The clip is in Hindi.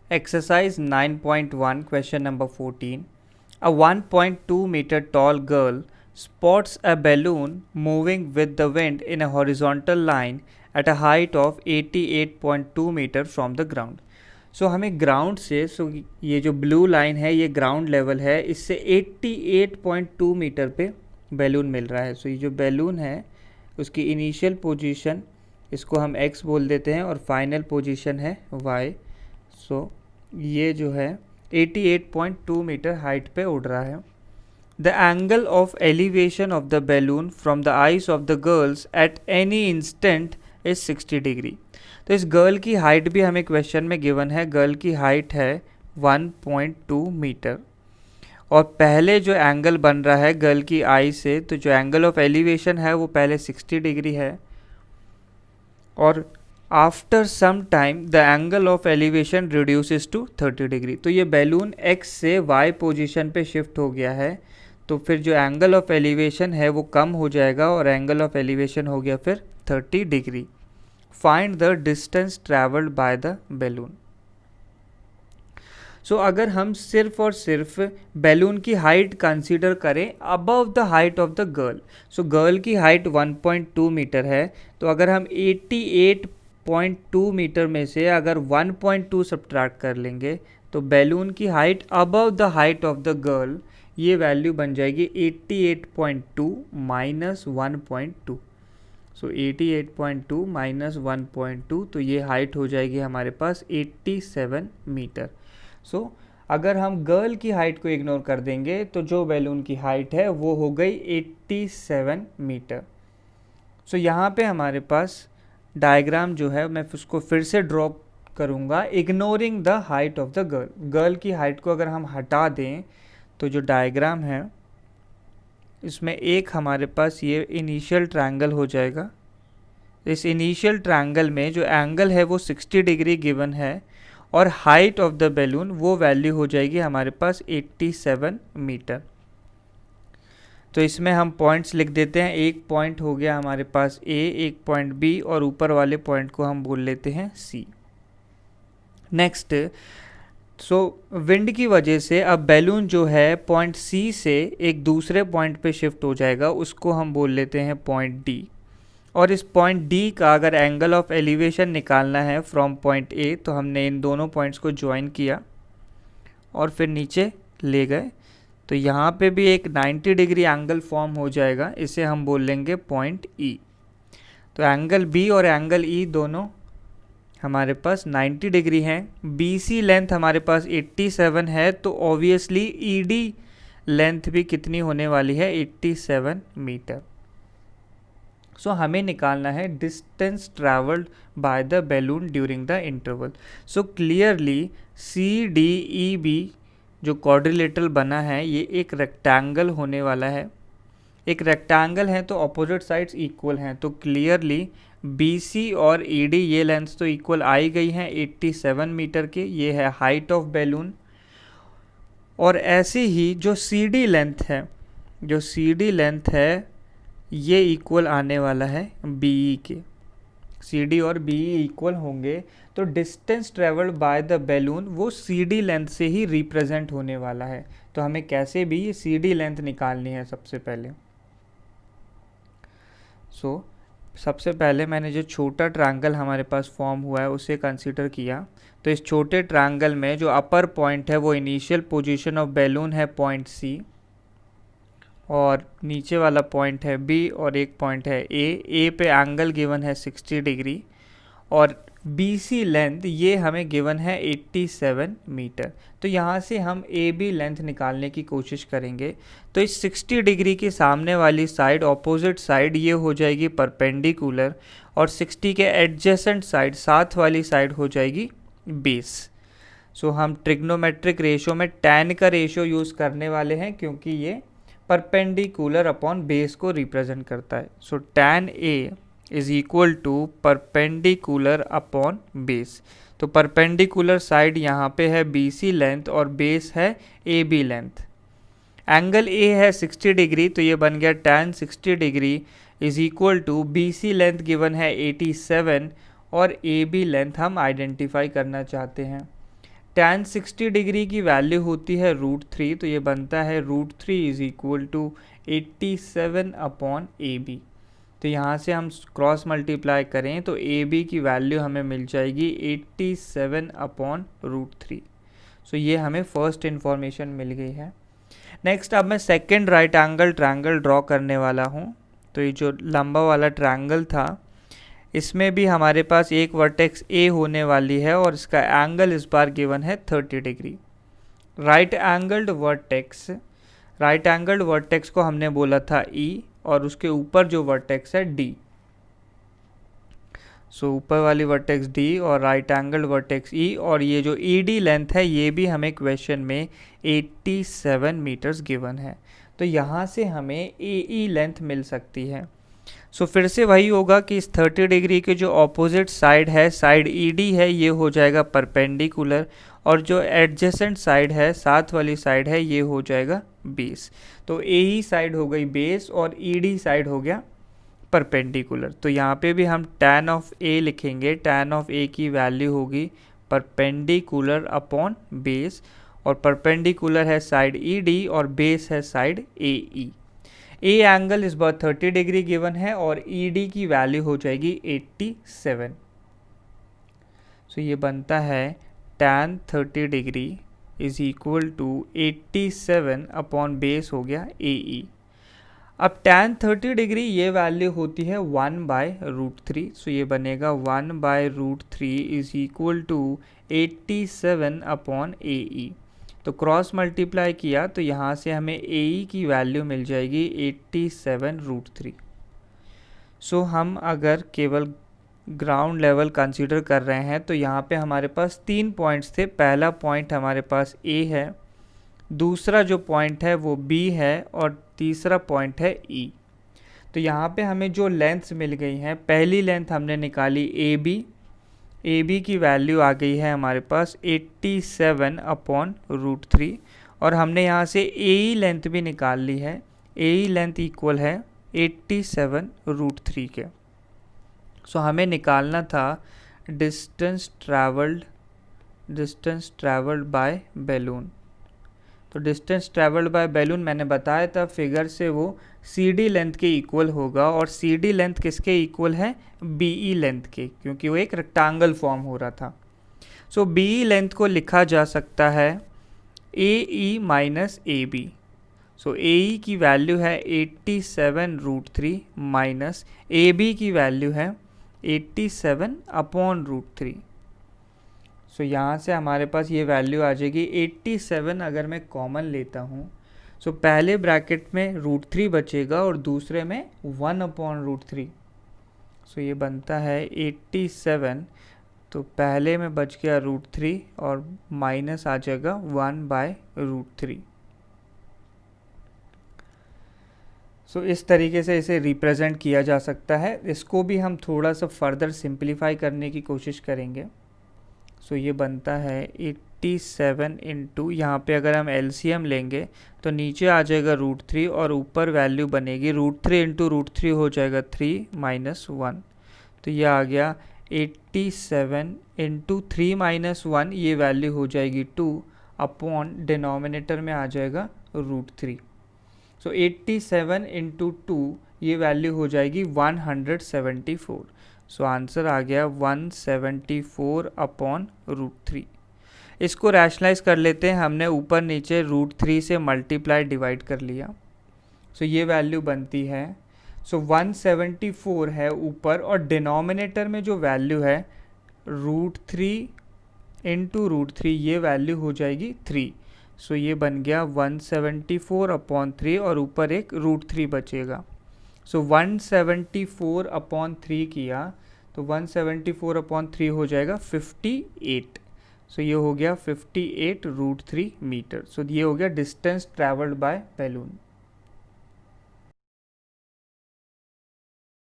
Exercise 9.1, question number 14. A 1.2 meter tall girl spots a balloon moving with the wind in a horizontal line at a height of 88.2 meter from the ground. सो हमें ग्राउंड से ये जो ब्लू लाइन है ये ग्राउंड लेवल है, इससे 88.2 मीटर पे बैलून मिल रहा है. सो ये जो बैलून है उसकी इनिशियल पोजीशन इसको हम x बोल देते हैं और फाइनल पोजीशन है y. सो ये जो है 88.2 मीटर हाइट पे उड़ रहा है. The angle of elevation of the balloon from the eyes of the girls at any instant is 60 degree. तो इस गर्ल की हाइट भी हमें क्वेश्चन में गिवन है. गर्ल की हाइट है 1.2 मीटर और पहले जो एंगल बन रहा है गर्ल की आई से, तो जो एंगल ऑफ एलिवेशन है वो पहले 60 डिग्री है और after some time the angle of elevation reduces to 30 degree. तो ये बैलून x से y पोजीशन पे शिफ्ट हो गया है, तो फिर जो एंगल ऑफ एलिवेशन है वो कम हो जाएगा और एंगल ऑफ एलिवेशन हो गया फिर 30 degree. Find the distance travelled by the balloon. So अगर हम सिर्फ और सिर्फ बैलून की हाइट कंसीडर करें above the height of the girl, so girl की हाइट 1.2 मीटर है, तो अगर हम 88.2 मीटर में से अगर 1.2 सब्ट्रैक्ट कर लेंगे तो बैलून की height above the height of the girl ये वैल्यू बन जाएगी 88.2 माइनस 1.2. सो 88.2 माइनस 1.2, तो ये हाइट हो जाएगी हमारे पास 87 मीटर. सो अगर हम गर्ल की हाइट को इग्नोर कर देंगे तो जो बैलून की हाइट है वो हो गई 87 मीटर. सो यहाँ पे हमारे पास डायग्राम जो है मैं उसको फिर से ड्रॉ करूँगा ignoring the height of the girl. Girl की हाइट को अगर हम हटा दें तो जो डायग्राम है इसमें एक हमारे पास ये इनिशियल ट्रायंगल हो जाएगा. इस इनिशियल ट्रायंगल में जो एंगल है वो 60 डिग्री गिवन है और हाइट ऑफ द बैलून वो वैल्यू हो जाएगी हमारे पास 87 मीटर. तो इसमें हम पॉइंट्स लिख देते हैं. एक पॉइंट हो गया हमारे पास A, एक पॉइंट B और ऊपर वाले पॉइंट को हम बोल लेते हैं C. नेक्स्ट, सो विंड की वजह से अब बैलून जो है पॉइंट C से एक दूसरे पॉइंट पे शिफ्ट हो जाएगा, उसको हम बोल लेते हैं पॉइंट D. और इस पॉइंट D का अगर एंगल ऑफ एलिवेशन निकालना है फ्रॉम पॉइंट A, तो हमने इन दोनों पॉइंट्स को ज्वाइन किया और फिर नीचे ले गए, तो यहाँ पे भी एक 90 डिग्री एंगल फॉर्म हो जाएगा, इसे हम बोल लेंगे पॉइंट E. तो एंगल B और एंगल E दोनों हमारे पास 90 डिग्री हैं. BC लेंथ हमारे पास 87 है, तो ऑब्वियसली ED लेंथ भी कितनी होने वाली है 87 मीटर. सो हमें निकालना है distance travelled by the balloon during the interval. So clearly CDEB जो क्वाड्रिलेटरल बना है ये एक रेक्टेंगल होने वाला है. एक रेक्टेंगल है तो अपोजिट साइड्स इक्वल हैं, तो क्लियरली BC और ED ये लेंथ तो इक्वल आई गई हैं 87 मीटर के. ये है हाइट ऑफ बैलून. और ऐसे ही जो CD लेंथ है ये इक्वल आने वाला है BE के. CD और BE इक्वल होंगे तो distance travelled by the balloon वो CD लेंथ से ही रिप्रेजेंट होने वाला है. तो हमें कैसे भी ये CD लेंथ निकालनी है सबसे पहले. सो सबसे पहले मैंने जो छोटा ट्रायंगल हमारे पास फॉर्म हुआ है उसे कंसीडर किया. तो इस छोटे ट्रायंगल में जो अपर पॉइंट है वो इनिशियल पोजीशन ऑफ बैलून है पॉइंट C और नीचे वाला पॉइंट है B और एक पॉइंट है A पे एंगल गिवन है 60 डिग्री और BC लेंथ ये हमें गिवन है 87 मीटर. तो यहाँ से हम AB लेंथ निकालने की कोशिश करेंगे. तो इस 60 डिग्री के सामने वाली साइड ऑपोजिट साइड ये हो जाएगी परपेंडिकुलर और 60 के एडजेसेंट साइड साथ वाली साइड हो जाएगी बेस. सो हम ट्रिग्नोमेट्रिक रेशो में tan का रेशो यूज़ करने वाले हैं क्योंकि ये परपेंडिकुलर अपॉन बेस को रिप्रेजेंट करता है. So tan A is equal to perpendicular upon base. तो परपेंडिकुलर साइड यहाँ पे है BC लेंथ और बेस है AB लेंथ. एंगल A है 60 डिग्री, तो ये बन गया tan 60 degree is equal to BC length given है 87 और AB लेंथ हम आइडेंटिफाई करना चाहते हैं. tan 60 डिग्री की वैल्यू होती है √3, तो ये बनता है √3 is equal to 87 upon AB। तो यहाँ से हम क्रॉस मल्टीप्लाई करें तो AB की वैल्यू हमें मिल जाएगी 87 अपॉन √3। सो ये हमें फर्स्ट इन्फॉर्मेशन मिल गई है। नेक्स्ट अब मैं second right angle triangle draw करने वाला हूँ। तो ये जो लंबा वाला ट्रायंगल था, इसमें भी हमारे पास एक वर्टेक्स A होने वाली है और इसका एंगल इस बार गिवन है 30 डिग्री। राइट एंगल्ड वर्टेक्स को हमने बोला था E और उसके ऊपर जो वर्टेक्स है D। सो ऊपर वाली वर्टेक्स D और राइट एंगल्ड वर्टेक्स E, और ये जो ED लेंथ है ये भी हमें क्वेश्चन में 87 मीटर्स गिवन है। तो यहाँ से हमें AE लेंथ मिल सकती है। सो फिर से वही होगा कि इस 30 डिग्री के जो ऑपोजिट साइड है, साइड ED है, ये हो जाएगा परपेंडिकुलर, और जो एडजेसेंट साइड है, साथ वाली साइड है, ये हो जाएगा बेस। तो AE साइड हो गई बेस और ED साइड हो गया परपेंडिकुलर। तो यहाँ पे भी हम tan ऑफ A लिखेंगे। tan ऑफ A की वैल्यू होगी परपेंडिकुलर अपॉन बेस, और परपेंडिकुलर है साइड ED और बेस है साइड AE। A एंगल इस बार 30 डिग्री गिवन है और ED की वैल्यू हो जाएगी 87। सो ये बनता है tan 30 degree is equal to 87 upon base हो गया AE। अब tan 30 डिग्री ये वैल्यू होती है 1/√3। सो ये बनेगा 1/√3 is equal to 87 upon AE। तो क्रॉस मल्टीप्लाई किया तो यहाँ से हमें AE की वैल्यू मिल जाएगी 87√3। सो हम अगर केवल ग्राउंड लेवल कंसीडर कर रहे हैं तो यहाँ पे हमारे पास 3 पॉइंट्स थे। पहला पॉइंट हमारे पास A है, दूसरा जो पॉइंट है वो B है, और तीसरा पॉइंट है E। तो यहाँ पे हमें जो लेंथ्स मिल गई हैं, पहली लेंथ हमने निकाली AB की वैल्यू आ गई है हमारे पास 87 अपॉन √3, और हमने यहाँ से AE लेंथ भी निकाल ली है। AE लेंथ इक्वल है 87√3 के। सो हमें निकालना था डिस्टेंस ट्रैवल्ड बाय बैलून। तो डिस्टेंस ट्रैवल्ड बाय बैलून मैंने बताया था फिगर से वो CD लेंथ के इक्वल होगा, और CD लेंथ किसके इक्वल है? BE लेंथ के, क्योंकि वो एक रेक्टेंगल फॉर्म हो रहा था। सो BE लेंथ को लिखा जा सकता है AE माइनस AB। सो AE की वैल्यू है 87√3 माइनस AB की वैल्यू है 87 अपॉन √3। सो यहाँ से हमारे पास ये वैल्यू आ जाएगी 87। अगर मैं कॉमन लेता हूँ, सो पहले ब्रैकेट में √3 बचेगा और दूसरे में 1 अपॉन √3। सो ये बनता है 87। तो पहले में बच गया √3 और माइनस आ जाएगा 1/√3। सो इस तरीके से इसे रिप्रेजेंट किया जा सकता है। इसको भी हम थोड़ा सा फर्दर सिंप्लीफाई करने की कोशिश करेंगे। सो ये बनता है 87 इंटू, यहाँ पे अगर हम LCM लेंगे तो नीचे आ जाएगा √3 और ऊपर वैल्यू बनेगी √3 इंटू √3 हो जाएगा 3 माइनस 1। तो ये आ गया 87 इंटू 3 माइनस 1, ये वैल्यू हो जाएगी 2 अपॉन डिनोमिनेटर में आ जाएगा √3। सो 87 इंटू 2 ये वैल्यू हो जाएगी 174। सो आंसर आ गया 174 अपॉन √3। इसको रैशनलाइज कर लेते हैं। हमने ऊपर नीचे √3 से मल्टीप्लाई डिवाइड कर लिया। सो ये वैल्यू बनती है, सो 174 है ऊपर, और डिनोमिनेटर में जो वैल्यू है √3 इंटू √3 ये वैल्यू हो जाएगी 3। सो ये बन गया 174 अपॉन 3 और ऊपर एक √3 बचेगा। सो 174 अपॉन 3 किया तो 174 अपॉन 3 हो जाएगा 58। सो ये हो गया 58 √3 मीटर। सो ये हो गया डिस्टेंस ट्रैवल्ड बाय बैलून।